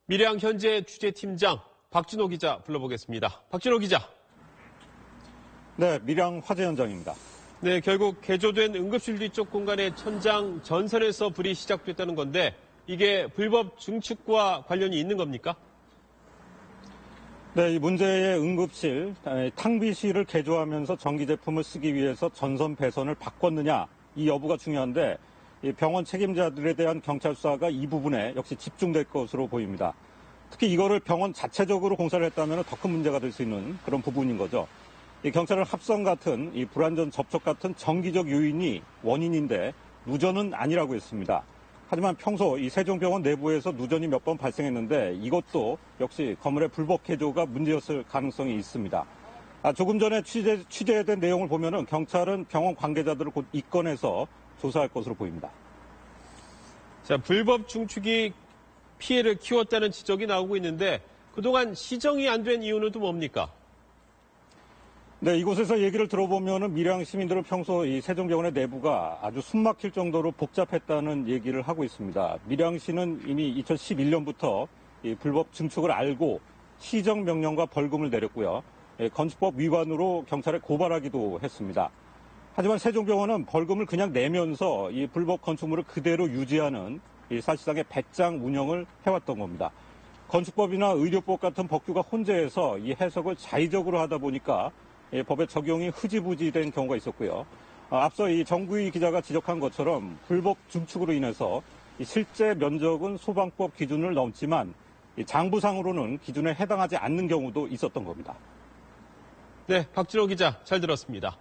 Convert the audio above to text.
밀양 현재 취재팀장 박진호 기자 불러보겠습니다. 박진호 기자. 네, 밀양 화재 현장입니다. 네, 결국 개조된 응급실 뒤쪽 공간의 천장 전선에서 불이 시작됐다는 건데 이게 불법 증축과 관련이 있는 겁니까? 네, 이 문제의 응급실, 탕비실을 개조하면서 전기 제품을 쓰기 위해서 전선 배선을 바꿨느냐, 이 여부가 중요한데 이 병원 책임자들에 대한 경찰 수사가 이 부분에 역시 집중될 것으로 보입니다. 특히 이거를 병원 자체적으로 공사를 했다면 더 큰 문제가 될 수 있는 그런 부분인 거죠. 이 경찰은 합성 같은 이 불안전 접촉 같은 정기적 요인이 원인인데 누전은 아니라고 했습니다. 하지만 평소 이 세종병원 내부에서 누전이 몇 번 발생했는데 이것도 역시 건물의 불법 개조가 문제였을 가능성이 있습니다. 조금 전에 취재된 내용을 보면은 경찰은 병원 관계자들을 곧 입건해서 조사할 것으로 보입니다. 자, 불법 증축이 피해를 키웠다는 지적이 나오고 있는데 그동안 시정이 안 된 이유는 또 뭡니까? 네, 이곳에서 얘기를 들어보면은 밀양 시민들은 평소 이 세종병원의 내부가 아주 숨막힐 정도로 복잡했다는 얘기를 하고 있습니다. 밀양시는 이미 2011년부터 이 불법 증축을 알고 시정 명령과 벌금을 내렸고요. 건축법 위반으로 경찰에 고발하기도 했습니다. 하지만 세종병원은 벌금을 그냥 내면서 이 불법 건축물을 그대로 유지하는 이 사실상의 배짱 운영을 해왔던 겁니다. 건축법이나 의료법 같은 법규가 혼재해서 이 해석을 자의적으로 하다 보니까 법의 적용이 흐지부지 된 경우가 있었고요. 앞서 이 정구희 기자가 지적한 것처럼 불법 증축으로 인해서 실제 면적은 소방법 기준을 넘지만 장부상으로는 기준에 해당하지 않는 경우도 있었던 겁니다. 네, 박진호 기자 잘 들었습니다.